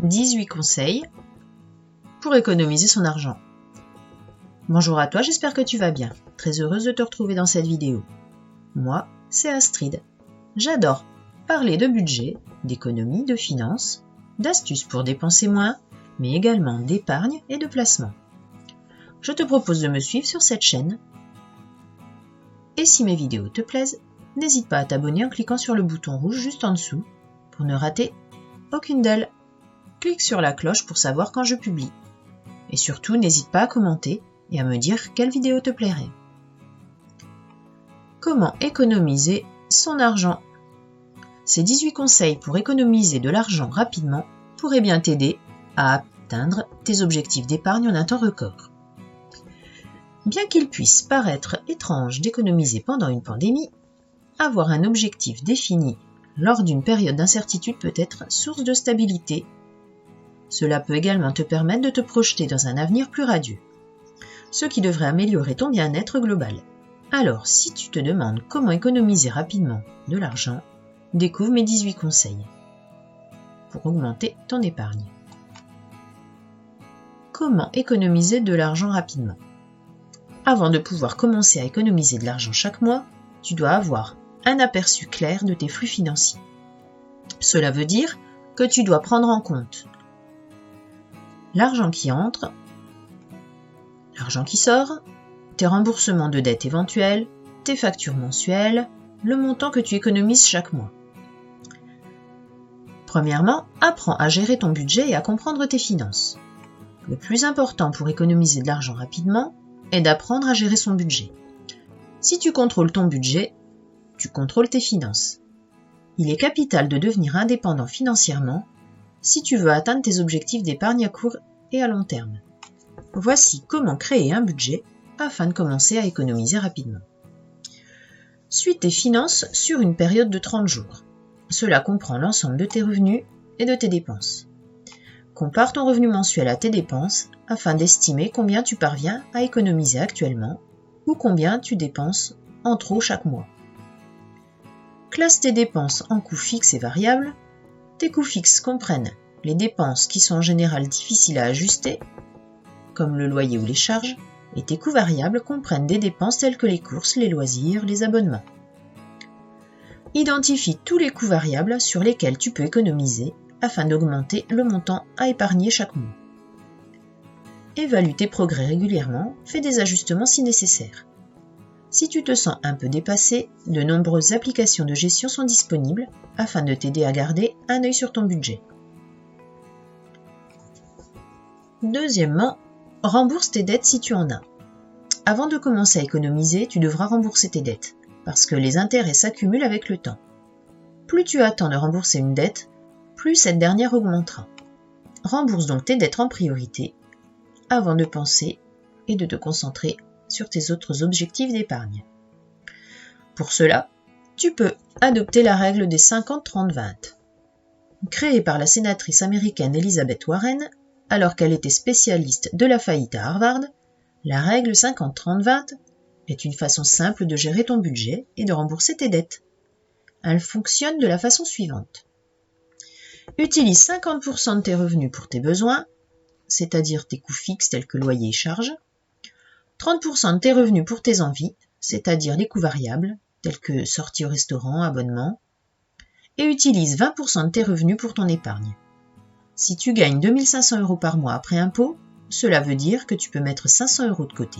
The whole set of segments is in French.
18 conseils pour économiser son argent. Bonjour à toi, j'espère que tu vas bien. Très heureuse de te retrouver dans cette vidéo. Moi, c'est Astrid. J'adore parler de budget, d'économie, de finances, d'astuces pour dépenser moins, mais également d'épargne et de placement. Je te propose de me suivre sur cette chaîne. Et si mes vidéos te plaisent, n'hésite pas à t'abonner en cliquant sur le bouton rouge juste en dessous pour ne rater aucune d'elles. Clique sur la cloche pour savoir quand je publie. Et surtout, n'hésite pas à commenter et à me dire quelle vidéo te plairait. Comment économiser son argent? Ces 18 conseils pour économiser de l'argent rapidement pourraient bien t'aider à atteindre tes objectifs d'épargne en un temps record. Bien qu'il puisse paraître étrange d'économiser pendant une pandémie, avoir un objectif défini lors d'une période d'incertitude peut être source de stabilité. Cela peut également te permettre de te projeter dans un avenir plus radieux, ce qui devrait améliorer ton bien-être global. Alors, si tu te demandes comment économiser rapidement de l'argent, découvre mes 18 conseils pour augmenter ton épargne. Comment économiser de l'argent rapidement? Avant de pouvoir commencer à économiser de l'argent chaque mois, tu dois avoir un aperçu clair de tes flux financiers. Cela veut dire que tu dois prendre en compte l'argent qui entre, l'argent qui sort, tes remboursements de dettes éventuels, tes factures mensuelles, le montant que tu économises chaque mois. Premièrement, apprends à gérer ton budget et à comprendre tes finances. Le plus important pour économiser de l'argent rapidement est d'apprendre à gérer son budget. Si tu contrôles ton budget, tu contrôles tes finances. Il est capital de devenir indépendant financièrement si tu veux atteindre tes objectifs d'épargne à court et à long terme. Voici comment créer un budget afin de commencer à économiser rapidement. Suis tes finances sur une période de 30 jours. Cela comprend l'ensemble de tes revenus et de tes dépenses. Compare ton revenu mensuel à tes dépenses afin d'estimer combien tu parviens à économiser actuellement ou combien tu dépenses en trop chaque mois. Classe tes dépenses en coûts fixes et variables. Tes coûts fixes comprennent les dépenses qui sont en général difficiles à ajuster, comme le loyer ou les charges, et tes coûts variables comprennent des dépenses telles que les courses, les loisirs, les abonnements. Identifie tous les coûts variables sur lesquels tu peux économiser afin d'augmenter le montant à épargner chaque mois. Évalue tes progrès régulièrement, fais des ajustements si nécessaire. Si tu te sens un peu dépassé, de nombreuses applications de gestion sont disponibles afin de t'aider à garder un œil sur ton budget. Deuxièmement, rembourse tes dettes si tu en as. Avant de commencer à économiser, tu devras rembourser tes dettes, parce que les intérêts s'accumulent avec le temps. Plus tu attends de rembourser une dette, plus cette dernière augmentera. Rembourse donc tes dettes en priorité, avant de penser et de te concentrer sur tes autres objectifs d'épargne. Pour cela, tu peux adopter la règle des 50-30-20. Créée par la sénatrice américaine Elizabeth Warren, alors qu'elle était spécialiste de la faillite à Harvard, la règle 50-30-20 est une façon simple de gérer ton budget et de rembourser tes dettes. Elle fonctionne de la façon suivante. Utilise 50% de tes revenus pour tes besoins, c'est-à-dire tes coûts fixes tels que loyer et charges, 30% de tes revenus pour tes envies, c'est-à-dire les coûts variables, tels que sorties au restaurant, abonnement, et utilise 20% de tes revenus pour ton épargne. Si tu gagnes 2 500 € par mois après impôt, cela veut dire que tu peux mettre 500 € de côté.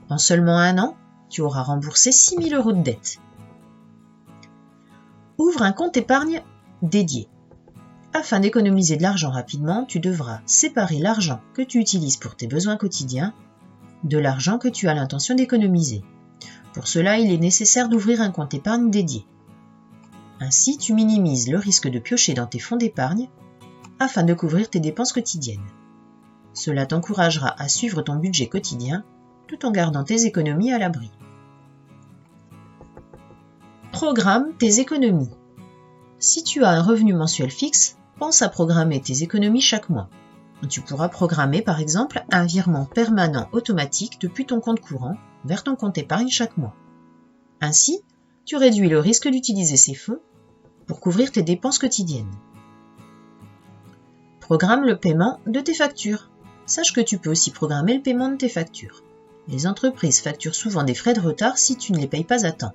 En seulement un an, tu auras remboursé 6 000 € de dettes. Ouvre un compte épargne dédié. Afin d'économiser de l'argent rapidement, tu devras séparer l'argent que tu utilises pour tes besoins quotidiens de l'argent que tu as l'intention d'économiser. Pour cela, il est nécessaire d'ouvrir un compte épargne dédié. Ainsi, tu minimises le risque de piocher dans tes fonds d'épargne afin de couvrir tes dépenses quotidiennes. Cela t'encouragera à suivre ton budget quotidien tout en gardant tes économies à l'abri. Programme tes économies. Si tu as un revenu mensuel fixe, pense à programmer tes économies chaque mois. Tu pourras programmer par exemple un virement permanent automatique depuis ton compte courant vers ton compte épargne chaque mois. Ainsi, tu réduis le risque d'utiliser ces fonds pour couvrir tes dépenses quotidiennes. Programme le paiement de tes factures. Sache que tu peux aussi programmer le paiement de tes factures. Les entreprises facturent souvent des frais de retard si tu ne les payes pas à temps.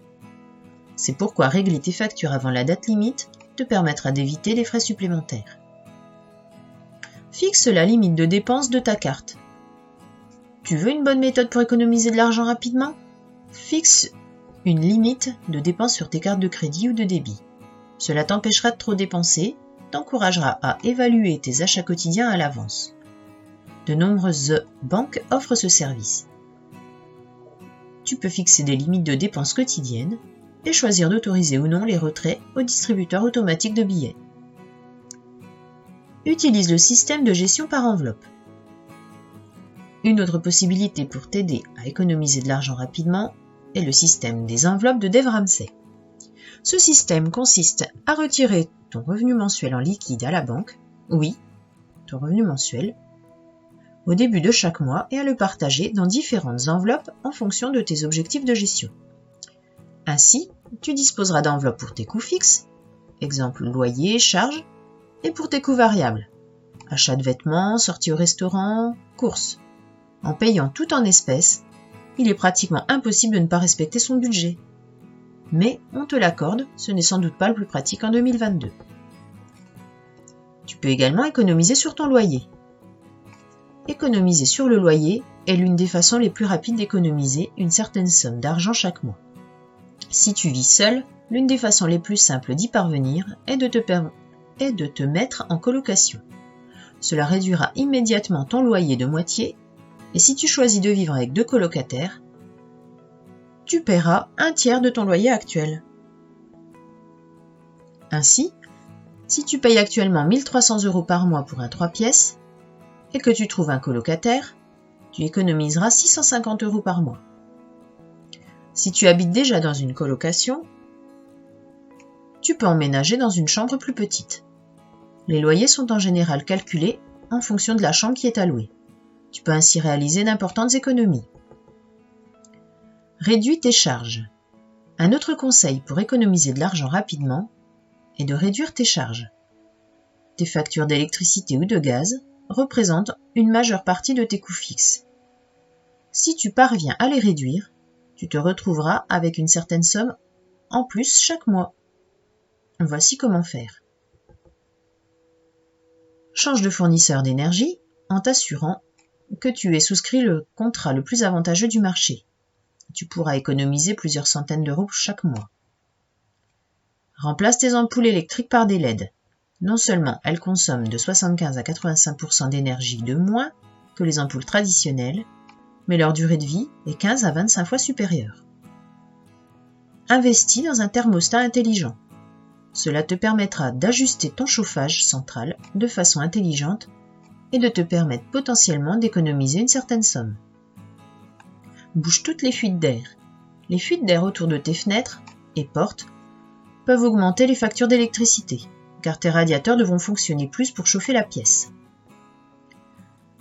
C'est pourquoi régler tes factures avant la date limite te permettra d'éviter des frais supplémentaires. Fixe la limite de dépenses de ta carte. Tu veux une bonne méthode pour économiser de l'argent rapidement? Fixe une limite de dépenses sur tes cartes de crédit ou de débit. Cela t'empêchera de trop dépenser, t'encouragera à évaluer tes achats quotidiens à l'avance. De nombreuses banques offrent ce service. Tu peux fixer des limites de dépenses quotidiennes et choisir d'autoriser ou non les retraits au distributeur automatique de billets. Utilise le système de gestion par enveloppe. Une autre possibilité pour t'aider à économiser de l'argent rapidement est le système des enveloppes de Dave Ramsey. Ce système consiste à retirer ton revenu mensuel en liquide à la banque, oui, ton revenu mensuel, au début de chaque mois et à le partager dans différentes enveloppes en fonction de tes objectifs de gestion. Ainsi, tu disposeras d'enveloppes pour tes coûts fixes, exemple loyer, charges, et pour tes coûts variables, achat de vêtements, sortie au restaurant, courses. En payant tout en espèces, il est pratiquement impossible de ne pas respecter son budget. Mais, on te l'accorde, ce n'est sans doute pas le plus pratique en 2022. Tu peux également économiser sur ton loyer. Économiser sur le loyer est l'une des façons les plus rapides d'économiser une certaine somme d'argent chaque mois. Si tu vis seul, l'une des façons les plus simples d'y parvenir est de te mettre en colocation. Cela réduira immédiatement ton loyer de moitié et si tu choisis de vivre avec 2 colocataires, tu paieras un tiers de ton loyer actuel. Ainsi, si tu payes actuellement 1 300 € par mois pour un 3 pièces et que tu trouves un colocataire, tu économiseras 650 € par mois. Si tu habites déjà dans une colocation, tu peux emménager dans une chambre plus petite. Les loyers sont en général calculés en fonction de la chambre qui est allouée. Tu peux ainsi réaliser d'importantes économies. Réduis tes charges. Un autre conseil pour économiser de l'argent rapidement est de réduire tes charges. Tes factures d'électricité ou de gaz représentent une majeure partie de tes coûts fixes. Si tu parviens à les réduire, tu te retrouveras avec une certaine somme en plus chaque mois. Voici comment faire. Change de fournisseur d'énergie en t'assurant que tu aies souscrit le contrat le plus avantageux du marché. Tu pourras économiser plusieurs centaines d'euros chaque mois. Remplace tes ampoules électriques par des LED. Non seulement elles consomment de 75 à 85% d'énergie de moins que les ampoules traditionnelles, mais leur durée de vie est 15 à 25 fois supérieure. Investis dans un thermostat intelligent. Cela te permettra d'ajuster ton chauffage central de façon intelligente et de te permettre potentiellement d'économiser une certaine somme. Bouge toutes les fuites d'air. Les fuites d'air autour de tes fenêtres et portes peuvent augmenter les factures d'électricité, car tes radiateurs devront fonctionner plus pour chauffer la pièce.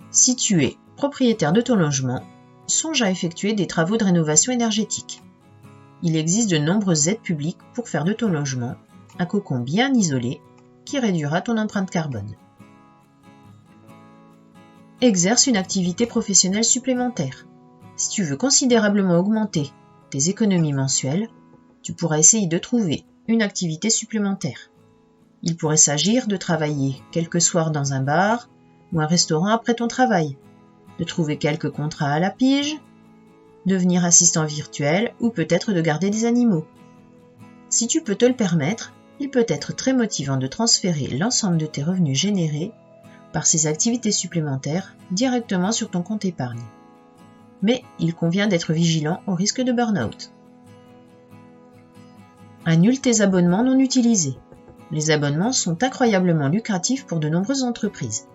Si tu es propriétaire de ton logement, songe à effectuer des travaux de rénovation énergétique. Il existe de nombreuses aides publiques pour faire de ton logement un cocon bien isolé qui réduira ton empreinte carbone. Exerce une activité professionnelle supplémentaire. Si tu veux considérablement augmenter tes économies mensuelles, tu pourras essayer de trouver une activité supplémentaire. Il pourrait s'agir de travailler quelques soirs dans un bar ou un restaurant après ton travail, de trouver quelques contrats à la pige, devenir assistant virtuel ou peut-être de garder des animaux. Si tu peux te le permettre, il peut être très motivant de transférer l'ensemble de tes revenus générés par ces activités supplémentaires directement sur ton compte épargne. Mais il convient d'être vigilant au risque de burn-out. Annule tes abonnements non utilisés. Les abonnements sont incroyablement lucratifs pour de nombreuses entreprises,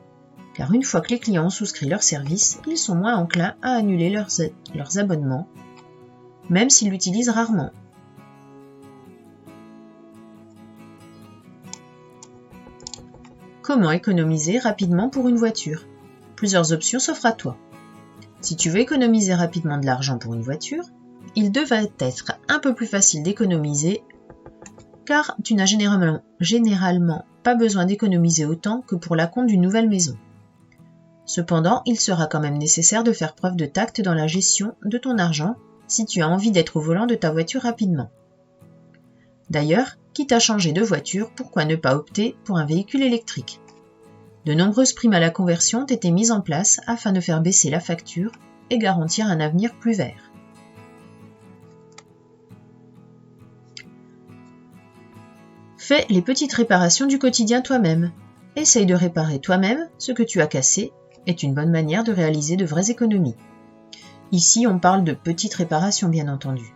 car une fois que les clients ont souscrit leur service, ils sont moins enclins à annuler leurs abonnements, même s'ils l'utilisent rarement. Comment économiser rapidement pour une voiture? Plusieurs options s'offrent à toi. Si tu veux économiser rapidement de l'argent pour une voiture, il devrait être un peu plus facile d'économiser car tu n'as généralement pas besoin d'économiser autant que pour l'acompte d'une nouvelle maison. Cependant, il sera quand même nécessaire de faire preuve de tact dans la gestion de ton argent si tu as envie d'être au volant de ta voiture rapidement. D'ailleurs, quitte à changer de voiture, pourquoi ne pas opter pour un véhicule électrique ? De nombreuses primes à la conversion ont été mises en place afin de faire baisser la facture et garantir un avenir plus vert. Fais les petites réparations du quotidien toi-même. Essaye de réparer toi-même ce que tu as cassé est une bonne manière de réaliser de vraies économies. Ici, on parle de petites réparations bien entendu.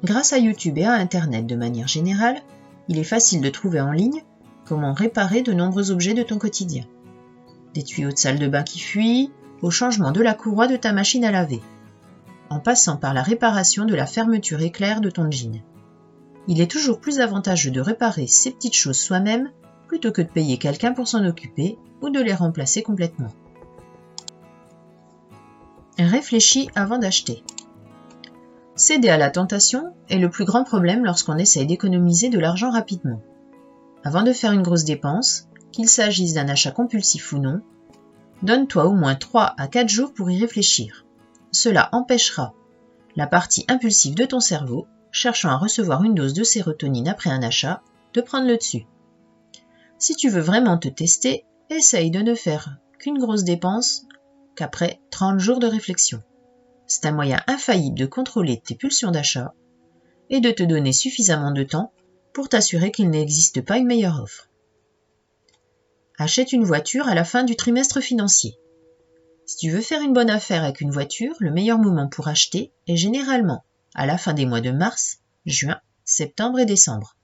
Grâce à YouTube et à Internet de manière générale, il est facile de trouver en ligne comment réparer de nombreux objets de ton quotidien. Des tuyaux de salle de bain qui fuient, au changement de la courroie de ta machine à laver, en passant par la réparation de la fermeture éclair de ton jean. Il est toujours plus avantageux de réparer ces petites choses soi-même plutôt que de payer quelqu'un pour s'en occuper ou de les remplacer complètement. Réfléchis avant d'acheter. Céder à la tentation est le plus grand problème lorsqu'on essaye d'économiser de l'argent rapidement. Avant de faire une grosse dépense, qu'il s'agisse d'un achat compulsif ou non, donne-toi au moins 3 à 4 jours pour y réfléchir. Cela empêchera la partie impulsive de ton cerveau, cherchant à recevoir une dose de sérotonine après un achat, de prendre le dessus. Si tu veux vraiment te tester, essaye de ne faire qu'une grosse dépense qu'après 30 jours de réflexion. C'est un moyen infaillible de contrôler tes pulsions d'achat et de te donner suffisamment de temps pour t'assurer qu'il n'existe pas une meilleure offre. Achète une voiture à la fin du trimestre financier. Si tu veux faire une bonne affaire avec une voiture, le meilleur moment pour acheter est généralement à la fin des mois de mars, juin, septembre et décembre.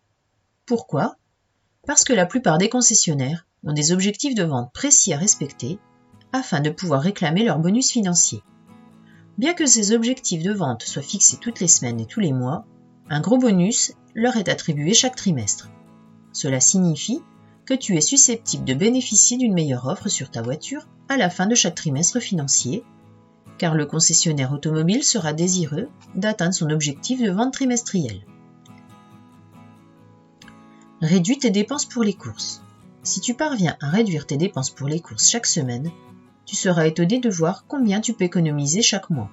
Pourquoi ? Parce que la plupart des concessionnaires ont des objectifs de vente précis à respecter afin de pouvoir réclamer leur bonus financier. Bien que ces objectifs de vente soient fixés toutes les semaines et tous les mois, un gros bonus leur est attribué chaque trimestre. Cela signifie que tu es susceptible de bénéficier d'une meilleure offre sur ta voiture à la fin de chaque trimestre financier, car le concessionnaire automobile sera désireux d'atteindre son objectif de vente trimestrielle. Réduis tes dépenses pour les courses. Si tu parviens à réduire tes dépenses pour les courses chaque semaine, tu seras étonné de voir combien tu peux économiser chaque mois.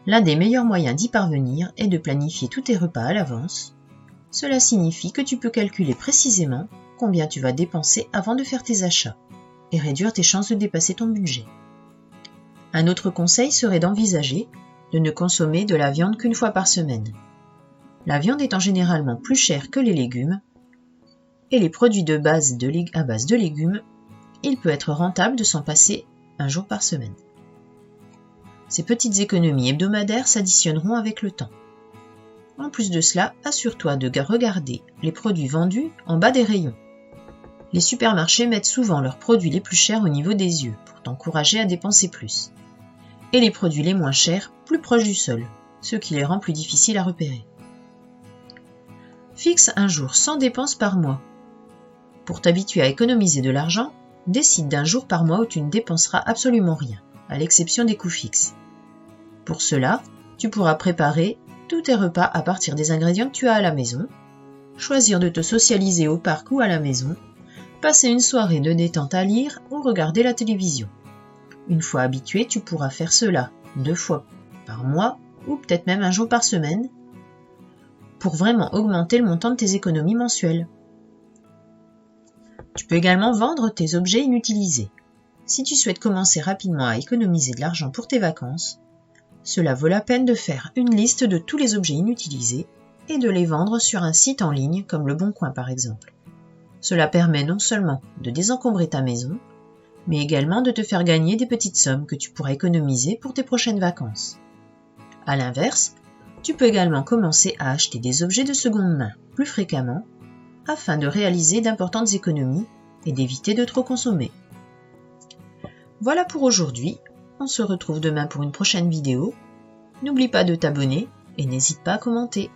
L'un des meilleurs moyens d'y parvenir est de planifier tous tes repas à l'avance. Cela signifie que tu peux calculer précisément combien tu vas dépenser avant de faire tes achats et réduire tes chances de dépasser ton budget. Un autre conseil serait d'envisager de ne consommer de la viande qu'une fois par semaine. La viande étant généralement plus chère que les légumes et les produits à base de légumes, il peut être rentable de s'en passer un jour par semaine. Ces petites économies hebdomadaires s'additionneront avec le temps. En plus de cela, assure-toi de regarder les produits vendus en bas des rayons. Les supermarchés mettent souvent leurs produits les plus chers au niveau des yeux pour t'encourager à dépenser plus, et les produits les moins chers plus proches du sol, ce qui les rend plus difficiles à repérer. Fixe un jour sans dépenses par mois. Pour t'habituer à économiser de l'argent, décide d'un jour par mois où tu ne dépenseras absolument rien, à l'exception des coûts fixes. Pour cela, tu pourras préparer tous tes repas à partir des ingrédients que tu as à la maison, choisir de te socialiser au parc ou à la maison, passer une soirée de détente à lire ou regarder la télévision. Une fois habitué, tu pourras faire cela 2 fois par mois ou peut-être même un jour par semaine pour vraiment augmenter le montant de tes économies mensuelles. Tu peux également vendre tes objets inutilisés. Si tu souhaites commencer rapidement à économiser de l'argent pour tes vacances, cela vaut la peine de faire une liste de tous les objets inutilisés et de les vendre sur un site en ligne comme Le Bon Coin par exemple. Cela permet non seulement de désencombrer ta maison, mais également de te faire gagner des petites sommes que tu pourras économiser pour tes prochaines vacances. A l'inverse, tu peux également commencer à acheter des objets de seconde main plus fréquemment afin de réaliser d'importantes économies et d'éviter de trop consommer. Voilà pour aujourd'hui, on se retrouve demain pour une prochaine vidéo. N'oublie pas de t'abonner et n'hésite pas à commenter.